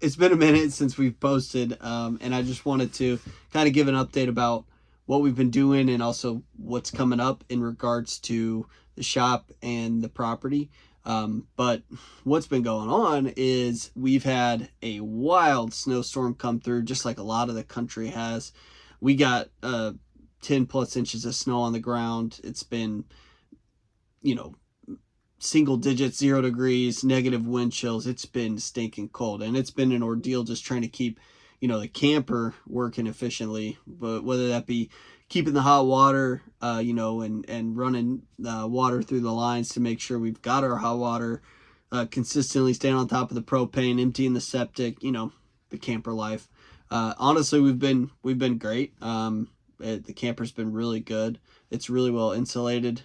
it's been a minute since we've posted, and I just wanted to kind of give an update about what we've been doing and also what's coming up in regards to the shop and the property. But what's been going on is we've had a wild snowstorm come through, just like a lot of the country has. We got 10 plus inches of snow on the ground. It's been, you know, single digits, 0 degrees, negative wind chills. It's been stinking cold, and it's been an ordeal just trying to keep, you know, the camper working efficiently. But whether that be keeping the hot water, you know, and running water through the lines to make sure we've got our hot water, consistently staying on top of the propane, emptying the septic, you know, the camper life. Honestly, we've been great. The camper's been really good. It's really well insulated.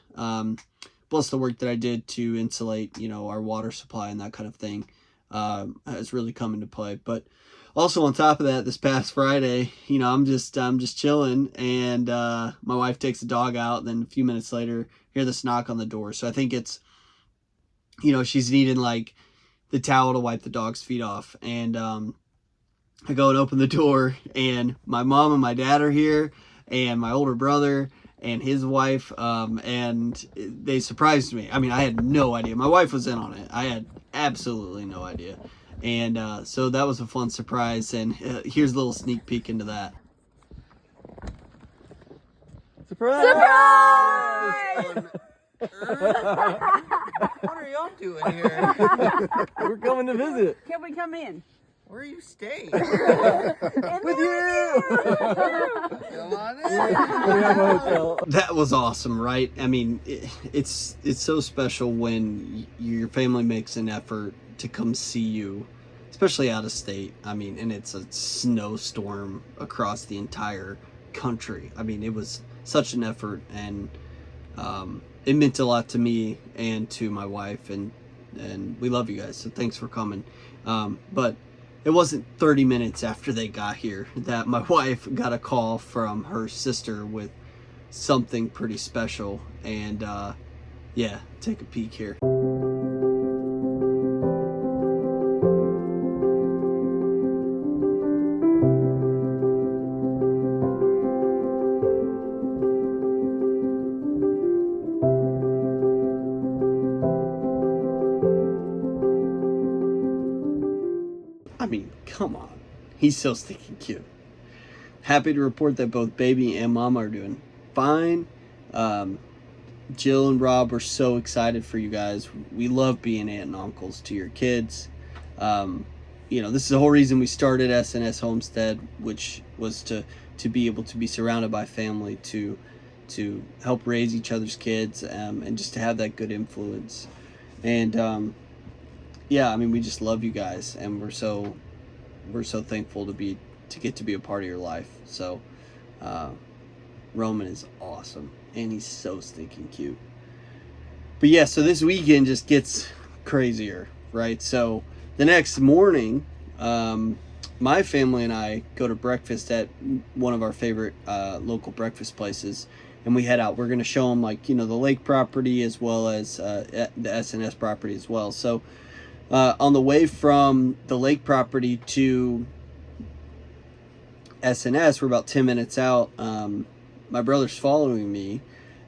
Plus the work that I did to insulate, you know, our water supply and that kind of thing, has really come into play. But also on top of that, this past Friday, you know, I'm just chilling, and my wife takes the dog out. And then a few minutes later, hear this knock on the door. So I think it's, you know, she's needing like the towel to wipe the dog's feet off. And I go and open the door, and my mom and my dad are here, and my older brother and his wife, and they surprised me. I mean, I had no idea. My wife was in on it. I had absolutely no idea. And so that was a fun surprise, and here's a little sneak peek into that. Surprise! Surprise! What are y'all doing here? We're coming to visit. Can we come in? Where are you staying? With you! Come on in. That was awesome, right? I mean, it's so special when your family makes an effort to come see you, especially out of state. I mean, and it's a snowstorm across the entire country. I mean, it was such an effort, and it meant a lot to me and to my wife, and we love you guys, so thanks for coming. But it wasn't 30 minutes after they got here that my wife got a call from her sister with something pretty special. And yeah, take a peek here. I mean, come on. He's so stinking cute. Happy to report that both baby and mama are doing fine. Jill and Rob were so excited for you guys. We love being aunt and uncles to your kids. You know, this is the whole reason we started S&S Homestead, which was to be able to be surrounded by family, to help raise each other's kids, and just to have that good influence. And yeah, I mean, we just love you guys, and we're so thankful to get to be a part of your life. So Roman is awesome, and he's so stinking cute. But yeah, so this weekend just gets crazier, right? So the next morning, my family and I go to breakfast at one of our favorite local breakfast places, and we head out. We're going to show them, like, you know, the lake property as well as the S&S property as well. So on the way from the lake property to S&S, we're about 10 minutes out. My brother's following me,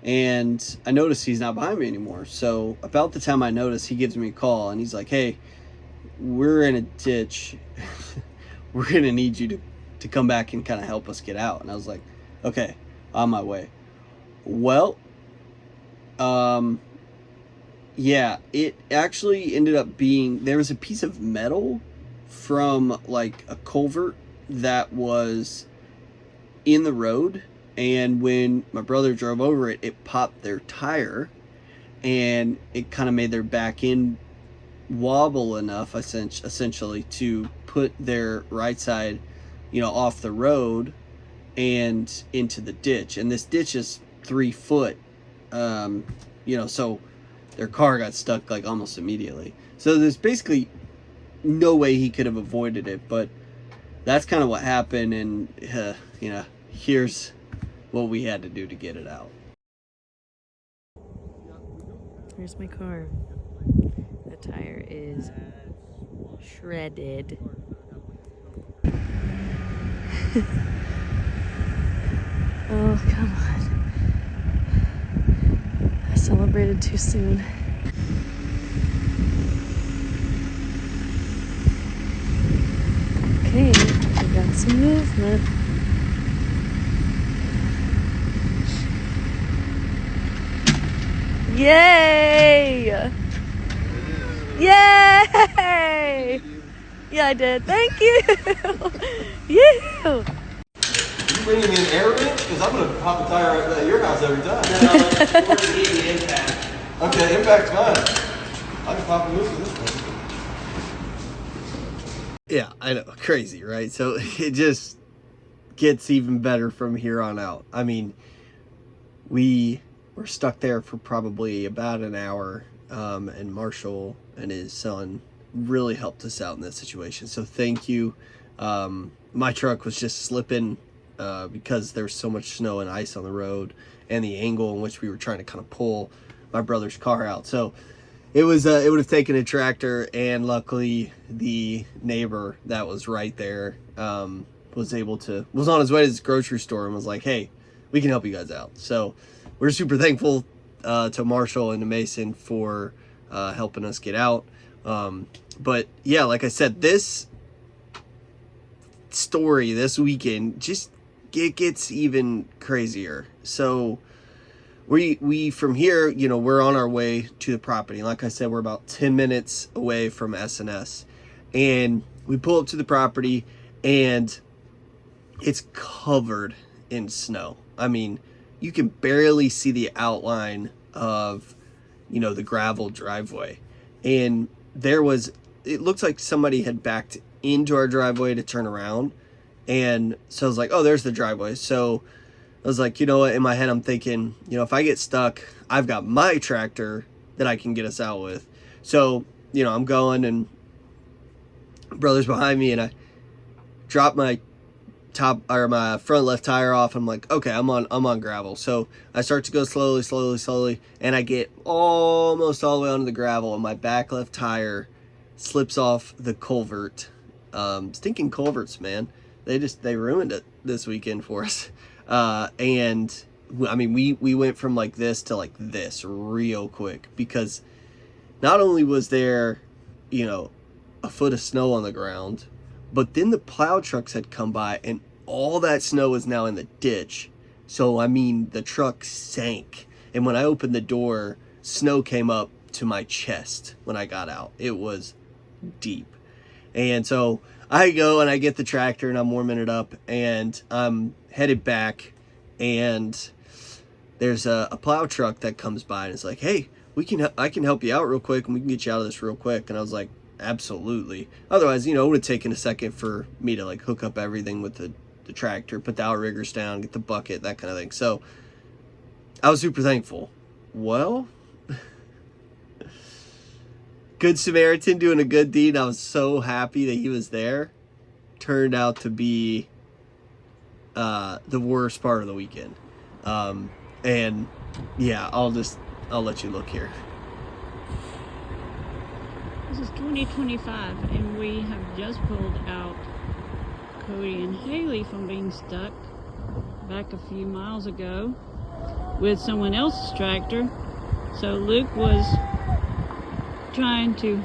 and I notice he's not behind me anymore. So about the time I notice, he gives me a call, and he's like, "Hey, we're in a ditch. We're going to need you to come back and kind of help us get out." And I was like, "Okay, on my way." Well, yeah, it actually ended up being, there was a piece of metal from like a culvert that was in the road, and when my brother drove over it, it popped their tire, and it kind of made their back end wobble enough essentially to put their right side, you know, off the road and into the ditch. And this ditch is 3 foot, you know, so their car got stuck like almost immediately. So there's basically no way he could have avoided it, but that's kind of what happened. And you know, here's what we had to do to get it out. Here's my car. The tire is shredded. Oh, come on. I celebrated too soon. Okay, we got some movement. Yay! Yay! Yeah, I did. Thank you. You. You bringing in air wrench? Because I'm gonna pop a tire at your house every time. Okay, impact's fine. I can pop a loose with this one. Yeah, I know, crazy, right? So it just gets even better from here on out. I mean, we were stuck there for probably about an hour, and Marshall and his son really helped us out in this situation. So thank you. My truck was just slipping because there was so much snow and ice on the road, and the angle in which we were trying to kind of pull my brother's car out. So it was it would have taken a tractor, and luckily the neighbor that was right there was on his way to this grocery store and was like, hey, we can help you guys out. So we're super thankful to Marshall and to Mason for helping us get out. But yeah, like I said, this story this weekend just it gets even crazier. So we from here, you know, we're on our way to the property. Like I said, we're about 10 minutes away from S&S, and we pull up to the property and it's covered in snow. I mean, you can barely see the outline of, you know, the gravel driveway. And it looks like somebody had backed into our driveway to turn around. And so I was like, oh, there's the driveway. So I was like, you know what, in my head, I'm thinking, you know, if I get stuck, I've got my tractor that I can get us out with. So, you know, I'm going, and brother's behind me, and I drop my my front left tire off. I'm like, okay, I'm on gravel. So I start to go slowly, and I get almost all the way onto the gravel, and my back left tire slips off the culvert. Stinking culverts, man. They ruined it this weekend for us. And I mean, we went from like this to like this real quick, because not only was there, you know, a foot of snow on the ground, but then the plow trucks had come by, and all that snow is now in the ditch. So, I mean, the truck sank. And when I opened the door, snow came up to my chest when I got out. It was deep. And so I go and I get the tractor, and I'm warming it up, and I'm headed back, and there's a plow truck that comes by, and it's like, hey, I can help you out real quick, and we can get you out of this real quick. And I was like, absolutely. Otherwise, you know, it would have taken a second for me to like hook up everything with the tractor, put the outriggers down, get the bucket, that kind of thing. So I was super thankful. Well, Good Samaritan doing a good deed. I was so happy that he was there. Turned out to be the worst part of the weekend. And yeah, I'll let you look here. This is 2025, and we have just pulled out Cody and Haley from being stuck back a few miles ago with someone else's tractor. So Luke was trying to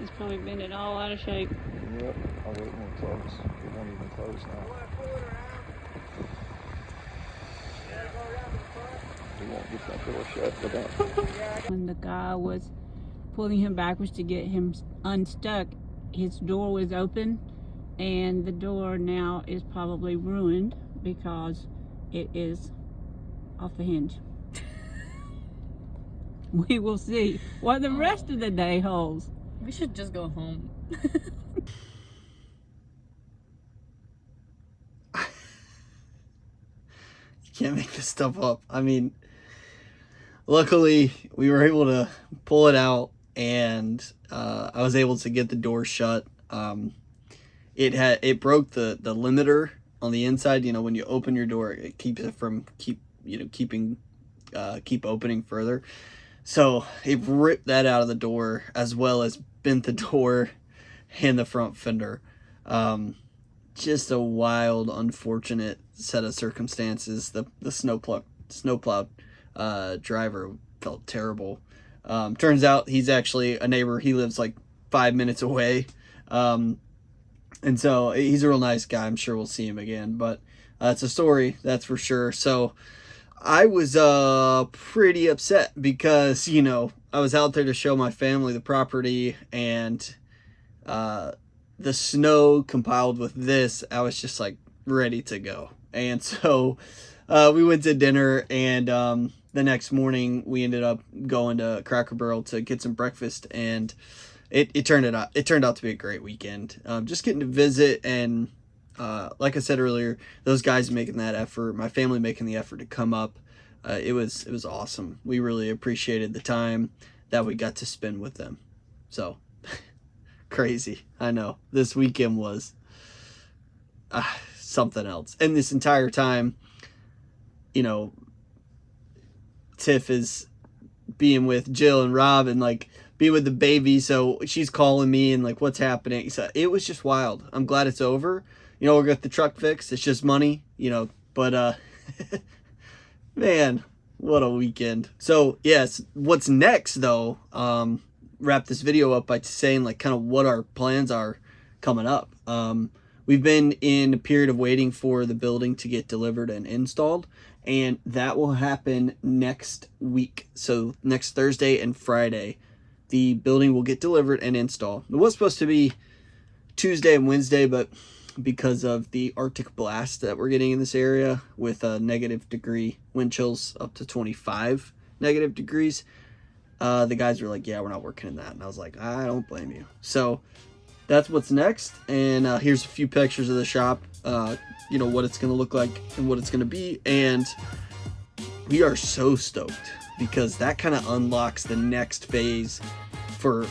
It's probably been it all out of shape. Yep, I wouldn't close. It won't even close now. We won't get that door shut for that. When the guy was pulling him backwards to get him unstuck, his door was open, and the door now is probably ruined because it is off the hinge. We will see what the rest of the day holds. We should just go home. can't make this stuff up. I mean, luckily we were able to pull it out, and I was able to get the door shut. It broke the limiter on the inside. You know, when you open your door, it keeps it from keep opening further. So it ripped that out of the door, as well as bent the door and the front fender. Just a wild, unfortunate set of circumstances. The snowplow driver felt terrible. Turns out he's actually a neighbor. He lives like 5 minutes away. And so he's a real nice guy. I'm sure we'll see him again, but it's a story, that's for sure. So I was pretty upset because, you know, I was out there to show my family the property, and the snow compiled with this, I was just like ready to go. And so we went to dinner, and the next morning we ended up going to Cracker Barrel to get some breakfast, and it turned out to be a great weekend. Just getting to visit, and like I said earlier, those guys making that effort, my family making the effort to come up, it was awesome. We really appreciated the time that we got to spend with them. So crazy, I know. This weekend was something else, and this entire time, you know, Tiff is being with Jill and Rob, and like being with the baby, so she's calling me and like, what's happening? So it was just wild. I'm glad it's over. You know, we'll get the truck fixed. It's just money, you know, but man, what a weekend. So yes, what's next though, wrap this video up by saying like kind of what our plans are coming up. We've been in a period of waiting for the building to get delivered and installed, and that will happen next week. So next Thursday and Friday, the building will get delivered and installed. It was supposed to be Tuesday and Wednesday, but because of the Arctic blast that we're getting in this area with -degree wind chills up to 25 negative degrees, the guys were like, yeah, we're not working in that. And I was like, I don't blame you. So that's what's next. And here's a few pictures of the shop, you know, what it's going to look like and what it's going to be. And we are so stoked, because that kind of unlocks the next phase for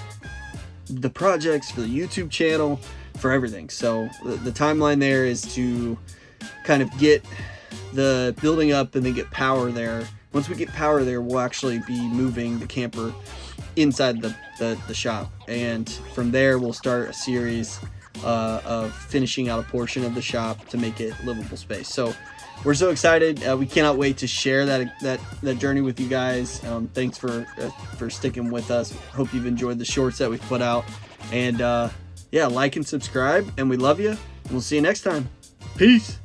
the projects, for the YouTube channel, for everything. So the timeline there is to kind of get the building up and then get power there. Once we get power there, we'll actually be moving the camper inside the shop, and from there we'll start a series of finishing out a portion of the shop to make it livable space. So we're so excited. We cannot wait to share that journey with you guys. Thanks for sticking with us. Hope you've enjoyed the shorts that we've put out, and yeah, like and subscribe, and we love you. We'll see you next time. Peace.